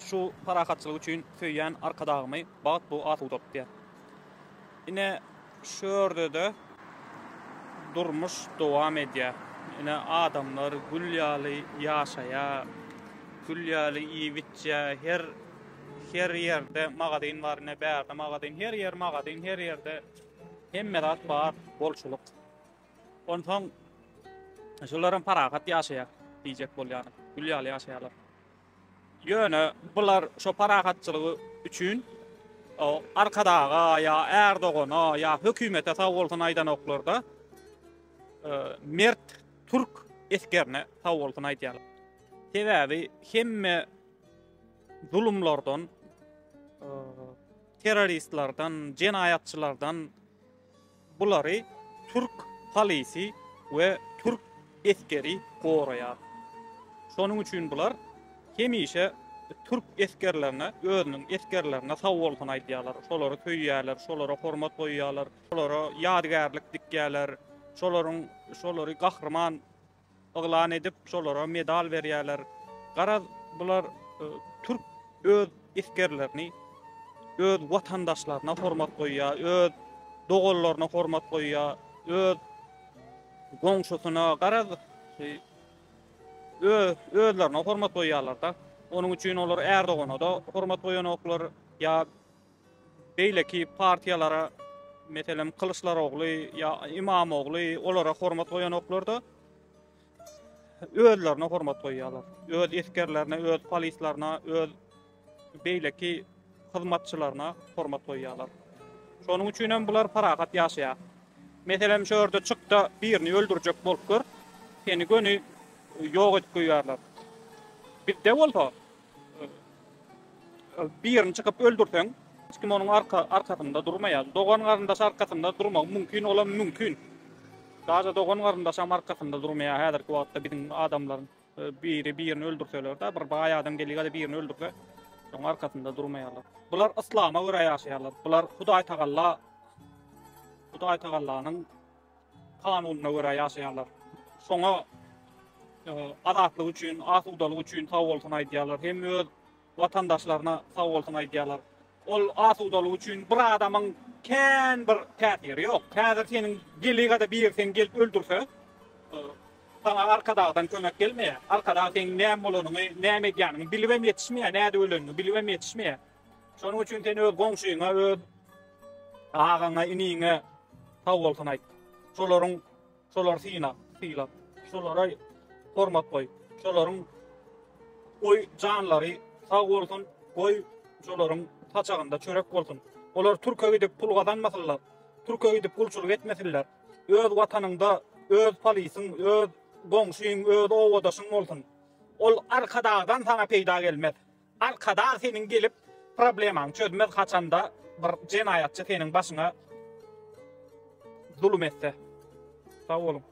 şu parakatçılık üçün söyleyen arkadağımı bağıt bu at udop diye. Yine şöyle de durmuş devam ediyor. Yine adamlar gülyalı yaşaya, gülyalı iyivitçe, her yerde magadin var, ne berde magadin, her yer magadin, her yerde hemmedat var, bolçuluk. Ondan şuların parakat yaşaya diyecek bol yani, gülyalı yaşayalar. Yöne bular şu parakatçılığı üçün o arkadağa ya Erdoğan'a ya hükümete tavoltun aydan oklarda mert Türk eskerine tavoltun aydiyalar. Sebebi hemme zulümlerden, teröristlerden, cinayetçilerden buları Türk polisi ve Türk eskeri koruyar. Şonun üçün bular hemişe Türk eskerlerine, özünün eskerlerine tavoltun aydiyalar. Şolary töýýärler, şolara hormat goýýarlar, şolara ýadygärlik dikýärler, şolary gahrman yglan edip şolara medal berýärler. Garaz bular Türk öz eskerlerini, öz watandaşlaryna hormat goýýar, öz dogallaryna hormat goýýar, öz goňşusyna garaz özlerine hormat goýýarlar da. Onun üçün olar Erdoğan'a da hormat goýan oklar ya beýleki partiýalara, meselem Kılıçdaroğlu ya İmamoğlu olara hormat goýan oklar da özlerine hormat goýýarlar. Öz eskerlerine, öz polislarına, öz beýleki hyzmatçylaryna hormat goýýarlar. Şonuň üçün hem bular parakat ýaşaýar. Meselem şöýerde çykda birini öldürjek bolupdyr, seni gönü ýok edip goýýarlar. Bir de bolsa birini çıkıp öldürsen, hiç kim onun arkasında durmayaz. Doğan garyndaş arkasında durmak mümkün olan mümkün. Gaza doğan garyndaş arkasında durmaýar. Häzirki wagtda bizim adamlaryň birini öldürseler de bir baý adam gelýär birini öldürse, onun arkasında durmaýarlar. Bular islama göre ýaşaýarlar. Bular Hudaý Tagallanyň kanunyna göre ýaşaýarlar. Soňa adatlyk üçin, asudalyk üçin tavoltun aýdýarlar. Hem öz watandaşlaryna tavoltun aýdýarlar. Ol asudalyk üçin bir adamyň kän bir täsiri ýok. Häzir seniň geligede bir sen gelip öldürse, sana arkadagdan kömek gelmeýär. Arkada sen näme bolanyny, näme edýäniňi bilibem ýetişmeýär, näde ölenini bilibem ýetişmeýär. Şonuň üçin sen öz goňşuňa, öz agaňa, iniňe tavoltun aýt. Şolar syna, şolara hormat goý. Şolaryň goý janlary sag bolsun, goý şolaryň taçagynda çörek bolsun. Olar Türkiýe gidip pul gazanmasylar, Türkiýe gidip pulçuluk etmesinler. Öz watanyňda öz polisiň, öz goňşuň, öz owadaşyň bolsun. Ol arkadadan sana peýda gelmez. Arkada senin gelip problemaň çözmez kaçanda bir jinayatçy seniň başyna zulüm etse. Sag bolun.